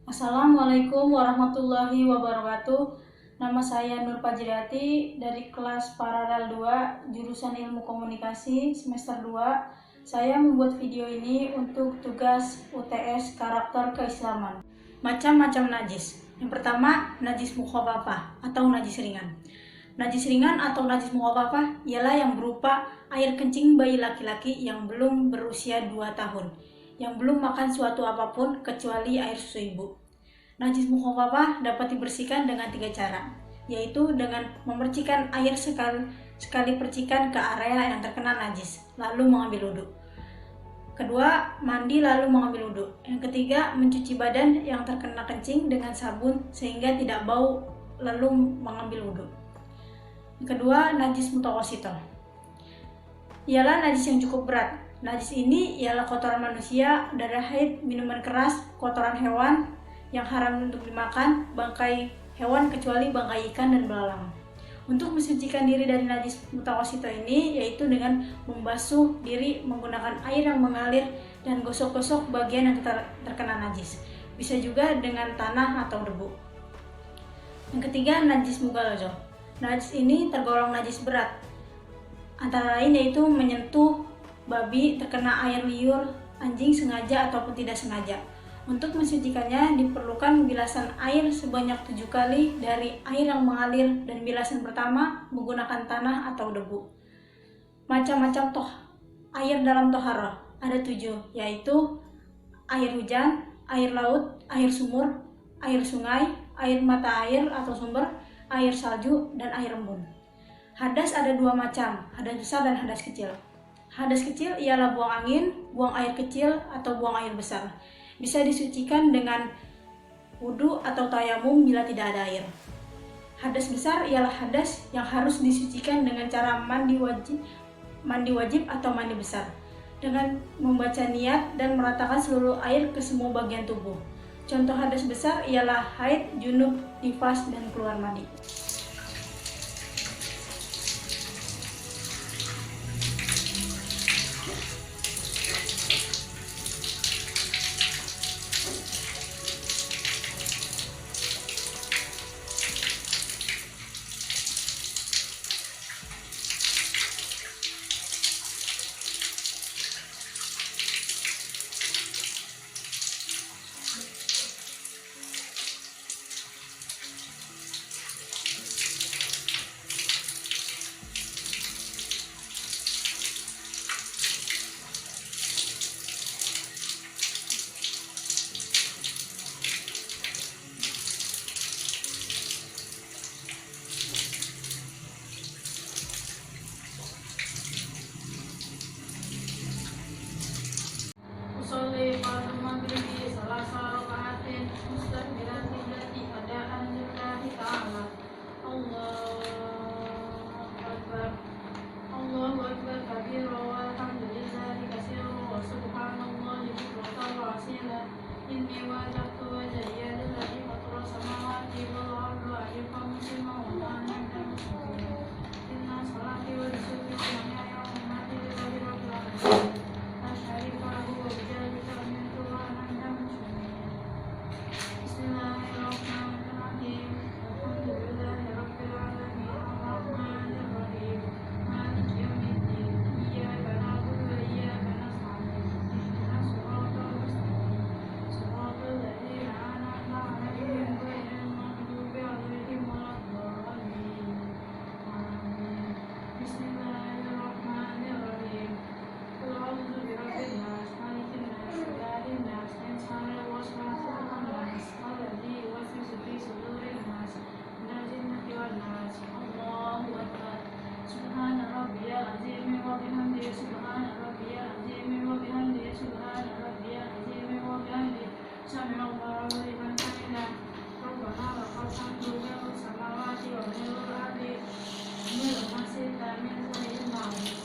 Assalamualaikum warahmatullahi wabarakatuh. Nama saya Nur Fajriati dari kelas Paralel 2, jurusan Ilmu Komunikasi semester 2. Saya membuat video ini untuk tugas UTS Karakter Keislaman. Macam-macam najis. Yang pertama, najis mukhafafah atau najis ringan. Najis ringan atau najis mukhafafah ialah yang berupa air kencing bayi laki-laki yang belum berusia 2 tahun, yang belum makan suatu apapun kecuali air susu ibu. Najis mukhafafah dapat dibersihkan dengan 3 cara, yaitu dengan memercikan air sekali percikan ke area yang terkena najis, lalu mengambil wudhu. Kedua, mandi lalu mengambil wudhu. Yang ketiga, mencuci badan yang terkena kencing dengan sabun sehingga tidak bau, lalu mengambil wudhu. Yang kedua, najis mutawasitoh. Ialah najis yang cukup berat. Najis ini ialah kotoran manusia, darah haid, minuman keras, kotoran hewan yang haram untuk dimakan, bangkai hewan kecuali bangkai ikan dan belalang. Untuk mensucikan diri dari najis mutawasitoh ini yaitu dengan membasuh diri menggunakan air yang mengalir dan gosok-gosok bagian yang terkena najis. Bisa juga dengan tanah atau debu. Yang ketiga, najis mughalladzah. Najis ini tergolong najis berat. Antara lain yaitu menyentuh babi, terkena air liur, anjing sengaja ataupun tidak sengaja. Untuk mensucikannya diperlukan bilasan air sebanyak 7 kali dari air yang mengalir, dan bilasan pertama menggunakan tanah atau debu. Macam-macam air dalam toharoh ada 7, yaitu air hujan, air laut, air sumur, air sungai, air mata air atau sumber, air salju, dan air embun. Hadas ada 2 macam, hadas besar dan hadas kecil. Hadas kecil ialah buang angin, buang air kecil, atau buang air besar. Bisa disucikan dengan wudhu atau tayamum bila tidak ada air. Hadas besar ialah hadas yang harus disucikan dengan cara mandi wajib atau mandi besar, dengan membaca niat dan meratakan seluruh air ke semua bagian tubuh. Contoh hadas besar ialah haid, junub, nifas, dan keluar mandi. Usolli fardhu maghribi salasa raka'atin mustaqbilan qiblati adaan lillahi ta'ala. Allahu akbar kabira walhamdulillahi katsira wa subhanallahi bukratan wa asila. Inni wajjahtu wajhiya lillazi fatara samawati wal ardi hanifan musliman wa ana minal muslimin. Inna salati wa nusuki wa mahyaya wa mamati lillahi rabbil alamin. Bismillahirrahmanirrahim. Alhamdulillahi rabbil alamin. Arrahmanir rahim. Maliki yaumiddin. Iyyaka na'budu wa iyyaka nasta'in. Ihdinas siratal mustaqim. Siratal ladzina an'amta 'alaihim ghairil maghdubi 'alaihim waladdallin. Amin. Bismillahirrahmanirrahim. Qul a'udzu birabbin nas, malikin nas, ilahin nas, min syarril waswasil khannas, alladzi yuwaswisu fi sudurin nas, minal jinnati wan nas. Allahu akbar. Subhana rabbiyal azim wa bihamdihi, subhana rabbiyal azim wa bihamdihi, subhana rabbiyal azim wa bihamdihi. Sami'allahu liman hamidah. Rabbana lakal hamdu mil'u samawati wa mil'ul ardi mil'u ma syi'ta min shay'in ba'd.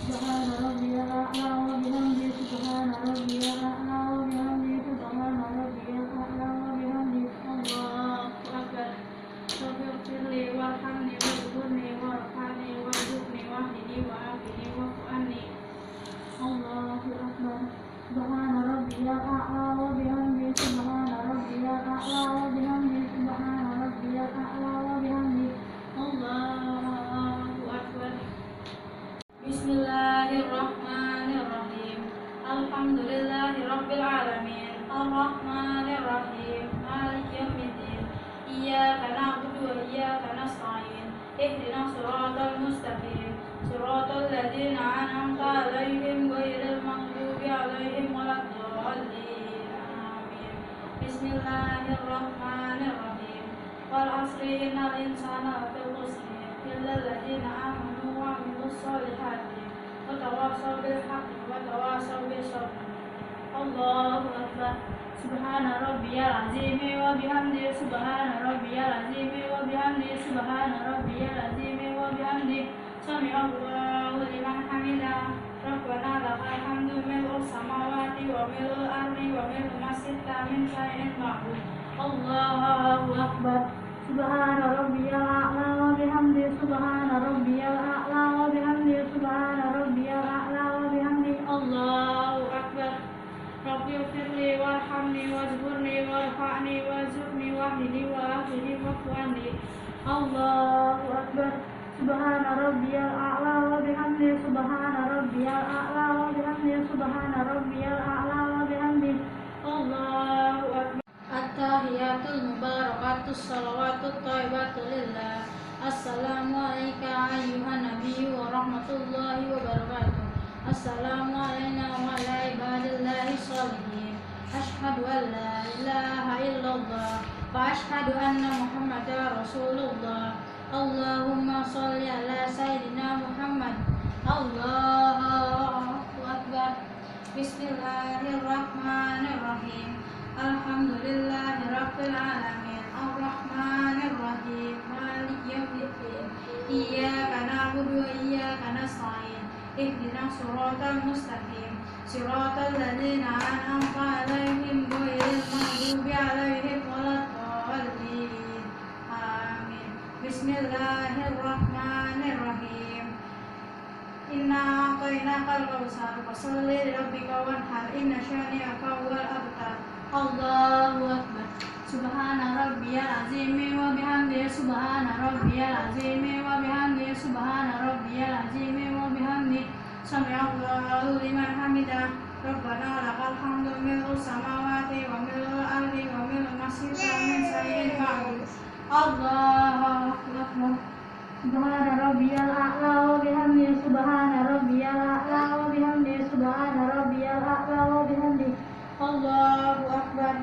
Subhana rabbiyal a'la wa bihamdihi, subhana rabbiyal a'la wa bihamdihi, subhana rabbiyal a'la wa bihamdihi. Allahu akbar. Rabbighfirli warhamni warzuqni warfa'ni warzuqni wahdini wa'afini wa'fu anni. Allahu akbar. Subhana rabbiyal a'la wa Bismillahirrahmanirrahim. Maliki yaumiddin. Iyyaka na'budu wa iyyaka nasta'in. Ihdinas siratal mustaqim. Siratal ladzina an'amta 'alaihim ghairil maghdubi 'alaihim waladdallin. Amin. Bismillahirrahmanirrahim. Wal 'asri innal insana lafi khusr illa alladzina amanu wa 'amilus solihati wa tawassaw bil haqqi wa tawassaw bis sabr. Allahu akbar. Subhana rabbiyal azim wa bihamdi. Subhana rabbiyal azim wa bihamdi. Subhana rabbiyal azim wa bihamdi. Sami'allahu liman hamidah. Rabbana lakal hamdu mil'us samawati wa mil'ul ardi wa mil'u ma syi'ta min syai'in ba'du. Allahu akbar. Subhana rabbiyal a'la wa bihamdi. Subhana rabbiyal a'la wa bihamdi. Subhana rabbiyal a'la wa bihamdi. Allahu akbar. Rabbi firli warhamni wajburni warfa'ni warzuqni wahdini wa ahdini wa'fu'ani. Allahu akbar. Subhana rabbiyal a'la wa bihamdi. Subhana rabbiyal a'la wa bihamdi. Subhana rabbiyal a'la wa bihamdi. Allahu akbar. At-tahiyatul mubarakatus salawatut thayyibatu lillah. Assalamu alayka ayyuhan nabiyyu wa rahmatullahi wa barakatuh. Assalamu alayna wa ala ibadillahi sholihin. Ashhadu an la ilaha illallah wa ashhadu anna muhammadar rasulullah. Allahumma sholli ala sayyidina Muhammad. Allahu akbar. Bismillahirrahmanirrahim. Alhamdulillahi rabbil alamin. Ar-rahmanirrahim. Maliki yaumiddin. Iyyaka na'budu wa iyyaka nasta'in. Ihdinas siratal mustaqim. Siratal ladzina an'amta 'alaihim ghairil maghdubi 'alaihim waladdallin. Amin. Bismillahirrahmanirrahim. Inna a'tainakal kautsar fasholli lirabbika wanhar. Inna syani'aka huwal abtar. Allahu akbar. Subhana rabbiyal azim wa bihamdihi. Subhana rabbiyal azim wa bihamdihi. Subhana rabbiyal azim wa bihamdihi. Sami'allahu liman hamidah. Rabbana lakal hamdu mil'us samawati wa mil'ul ardi wa mil'u ma syi'ta min syai'in ba'du. Allahu akbar. Subhana rabbiyal a'la wa bihamdihi. Subhana rabbiyal a'la wa bihamdihi. Subhana rabbiyal a'la wa bihamdihi. Allahu akbar.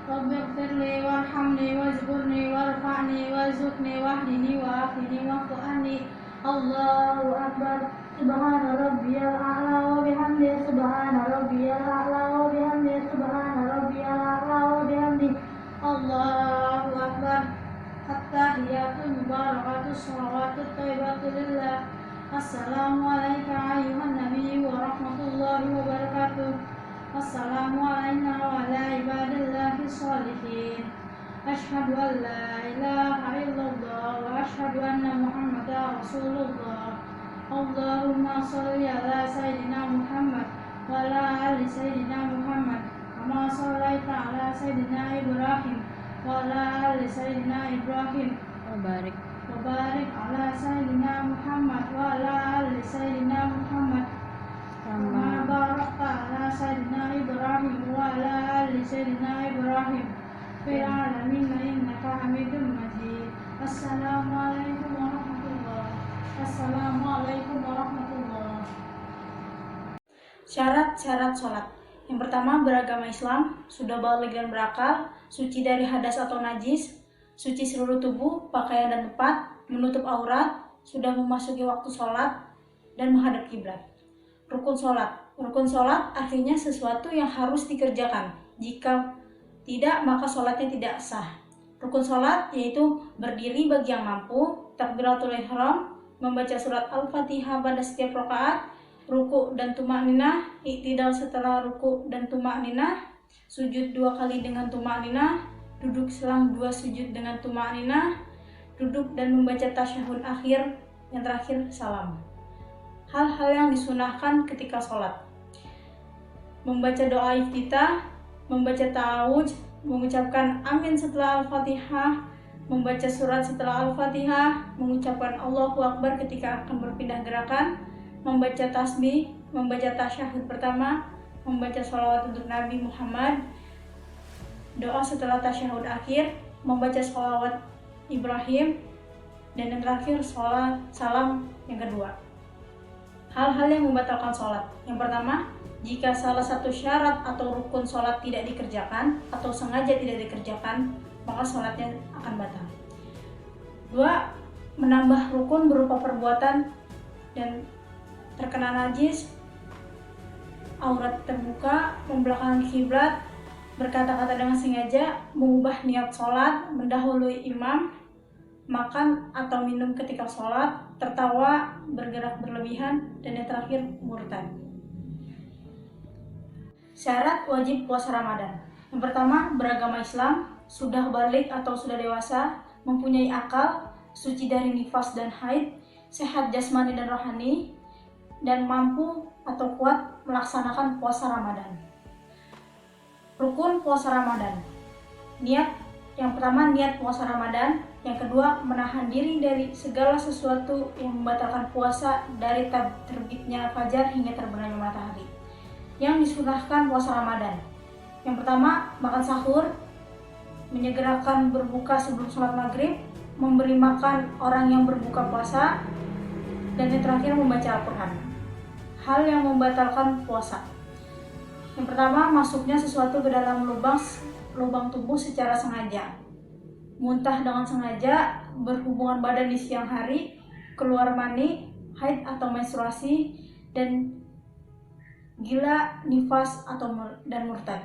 Rabbi ighfirli warhamni wajburni warfa'ni warzuqni wahdini wa ahdini wa'fu'ani. Allahu akbar. Subhana rabbiyal a'la wa bihamdihi. Subhana rabbiyal a'la wa bihamdihi. Subhana rabbiyal a'la wa bihamdihi. Allahu akbar. At-tahiyatul mubarakatus salawatut thayyibatu lillah. Assalamu alayka ayyuhan nabiyyu wa rahmatullahi wa barakatuh. Assalamu alayna wa ala ibadillahi sholihin. Ashhadu an la ilaha illallah wa ashhadu anna muhammadar rasulullah. Allahumma sholli ala sayyidina Muhammad wa ala ali sayyidina Muhammad kama shallaita ala sayyidina Ibrahim wa ala ali sayyidina Ibrahim wa barik ala sayyidina Muhammad wa ala ali sayyidina Muhammad kama barakta ala sayyidina Ibrahim wa ala ali sayyidina Ibrahim fil alamin innaka Hamidum Majid. Assalamualaikum warahmatullahi. Assalamualaikum warahmatullahi. Syarat-syarat sholat. Yang pertama, beragama Islam, sudah baligh dan berakal, suci dari hadas atau najis, suci seluruh tubuh, pakaian dan tempat, menutup aurat, sudah memasuki waktu sholat, dan menghadap kiblat. Rukun sholat. Rukun sholat artinya sesuatu yang harus dikerjakan. Jika tidak, maka sholatnya tidak sah. Rukun sholat yaitu berdiri bagi yang mampu, takbiratul ihram, membaca surat Al-Fatihah pada setiap rakaat, ruku dan tumakninah, i'tidal setelah ruku dan tumakninah, sujud 2 kali dengan tumakninah, duduk selang 2 sujud dengan tumakninah, duduk dan membaca tasyahud akhir, yang terakhir salam. Hal-hal yang disunahkan ketika sholat: membaca doa iftitah, membaca ta'awudz, mengucapkan amin setelah Al-Fatihah, membaca surat setelah Al-Fatihah, mengucapkan Allahu Akbar ketika akan berpindah gerakan, membaca tasbih, membaca tasyahud pertama, membaca sholawat untuk Nabi Muhammad, doa setelah tasyahud akhir, membaca sholawat Ibrahim, dan yang terakhir sholat salam yang kedua. Hal-hal yang membatalkan sholat. Yang pertama, jika salah satu syarat atau rukun sholat tidak dikerjakan atau sengaja tidak dikerjakan, maka sholatnya akan batal. 2. Menambah rukun berupa perbuatan dan terkena najis, aurat terbuka, membelakangi kiblat, berkata-kata dengan sengaja, mengubah niat sholat, mendahului imam, makan atau minum ketika sholat, tertawa, bergerak berlebihan, dan yang terakhir murtad. Syarat wajib puasa Ramadan. Yang pertama, beragama Islam, sudah balik atau sudah dewasa, mempunyai akal, suci dari nifas dan haid, sehat jasmani dan rohani, dan mampu atau kuat melaksanakan puasa Ramadan. Rukun puasa Ramadan. Yang pertama, niat puasa Ramadan. Yang kedua, menahan diri dari segala sesuatu yang membatalkan puasa dari terbitnya fajar hingga terbenamnya matahari. Yang disunahkan puasa Ramadan. Yang pertama, makan sahur, menyegerakan berbuka sebelum sholat maghrib, memberi makan orang yang berbuka puasa, dan yang terakhir membaca Al-Quran. Hal yang membatalkan puasa. Yang pertama, masuknya sesuatu ke dalam lubang tubuh secara sengaja, muntah dengan sengaja, berhubungan badan di siang hari, keluar mani, haid atau menstruasi, dan gila, nifas dan murtad.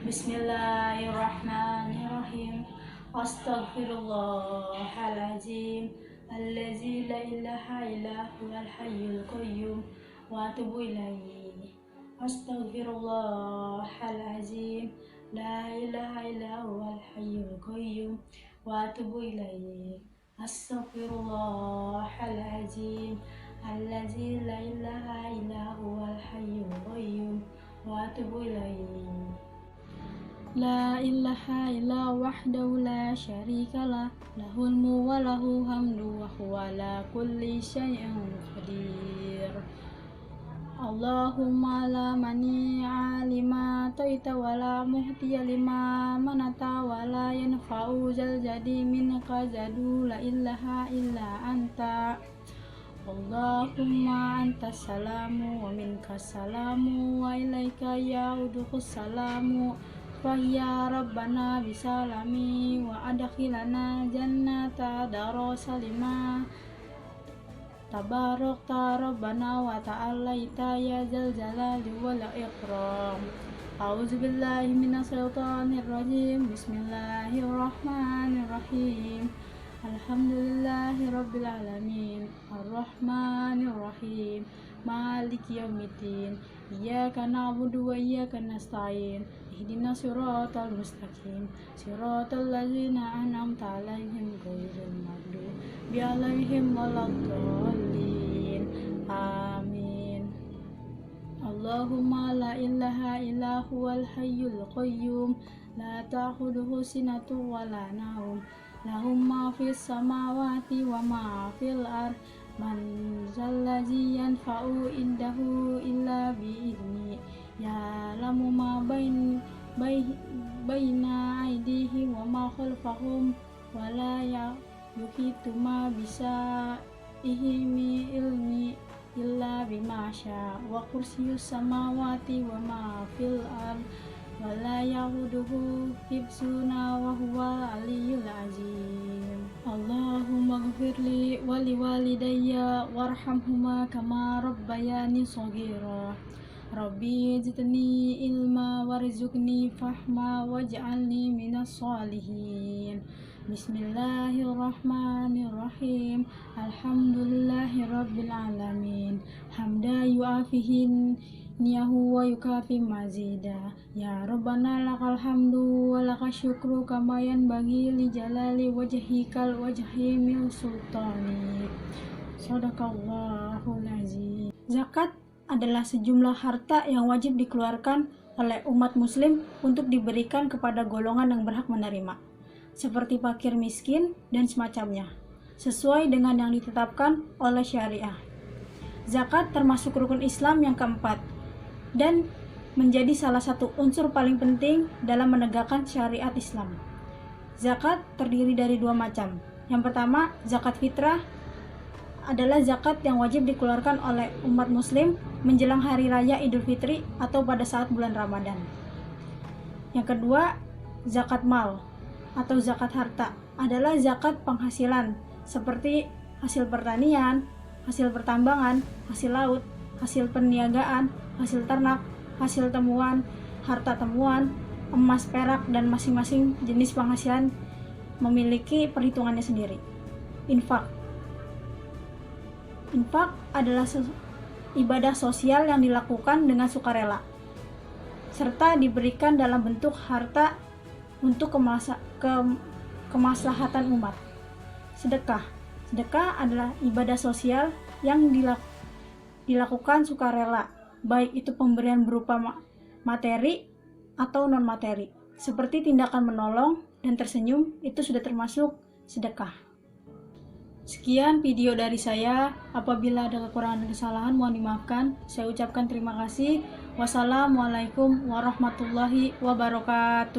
Bismillahirrahmanirrahim. Astaghfirullahalazim, allazi la ilaha illa huwal hayyul qayyum, wa atubu ilaihi. Astaghfirullahalazim, la ilaha illa huwal hayyul qayyum, wa atubu ilaihi. Astaghfirullahalazim, allazi la ilaha illa huwal hayyul qayyum, wa atubu ilaihi. La ilaha illa wahdahu la syarikalah, lahul mulku wa lahul hamdu wa huwa ala kulli syai'in qadir. Allahumma la mani'a lima ta'ita wa la muhtiya lima manata wa la yanfa'u zal jadi minka jadu, la ilaha illa anta. Allahumma antas salamu wa minkas salamu wa ilaika ya'udhus salamu. Fahya Rabbana bisalami wa adkhilana jannata darosalima. Tabarakta Rabbana wa ta'alaita ya zal jalali wal ikram. A'udzubillahi minasyaitonir rajim. Bismillahirrahmanirrahim. Alhamdulillahi rabbil alamin. Arrahmanirrahim. Maliki yaumiddin. Iyyaka na'budu wa iyyaka nasta'in. Ihdinas siratal mustaqim. Siratal ladzina an'amta 'alaihim ghairil maghdubi 'alaihim waladdallin. Amin. Allahumma la ilaha illa huwal hayyul qayyum, la ta'khudhuhu sinatun wa la nawm, lahu ma fis samawati wa ma fil ardh. Man zallazi yanfa'u indahu illa bi'izni, ya'lamu ma baina aydihim wa ma khalfahum, wa la yuhitu ma bisa'ihi min ilmi illa bima syaa, wa kursiyyus samawati wa ma fil ardh, wa la yahuduhu hifzuna wa huwa aliyyul azim. Allahumma ghfirli wa liwalidayya warhamhuma kama rabbayani shaghira. Rabbi zidni ilma warzuqni fahma waj'alni minas sholihin. Bismillahirrahmanirrahim. Alhamdulillahi rabbil alamin. Hamda yu'afihin niyahu wa yukafi mazida. Ya Rabbana lakal hamdu wa lakal syukru kama yanbaghi li jalali wajhikal wajhi min sultani. Shadaqallahul azim. Zakat adalah sejumlah harta yang wajib dikeluarkan oleh umat muslim untuk diberikan kepada golongan yang berhak menerima, seperti fakir miskin dan semacamnya, sesuai dengan yang ditetapkan oleh syariah. Zakat termasuk rukun Islam yang keempat dan menjadi salah satu unsur paling penting dalam menegakkan syariat Islam. Zakat terdiri dari dua macam. Yang pertama, zakat fitrah adalah zakat yang wajib dikeluarkan oleh umat muslim menjelang hari raya Idul Fitri atau pada saat bulan Ramadan. Yang kedua, zakat mal atau zakat harta adalah zakat penghasilan seperti hasil pertanian, hasil pertambangan, hasil laut, hasil perniagaan, hasil ternak, hasil temuan, harta temuan, emas, perak, dan masing-masing jenis penghasilan memiliki perhitungannya sendiri. Infak adalah ibadah sosial yang dilakukan dengan sukarela serta diberikan dalam bentuk harta untuk kemaslahatan umat. Sedekah adalah ibadah sosial yang dilakukan sukarela, baik itu pemberian berupa materi atau non-materi. Seperti tindakan menolong dan tersenyum, itu sudah termasuk sedekah. Sekian video dari saya. Apabila ada kekurangan dan kesalahan, mohon dimaafkan. Saya ucapkan terima kasih. Wassalamualaikum warahmatullahi wabarakatuh.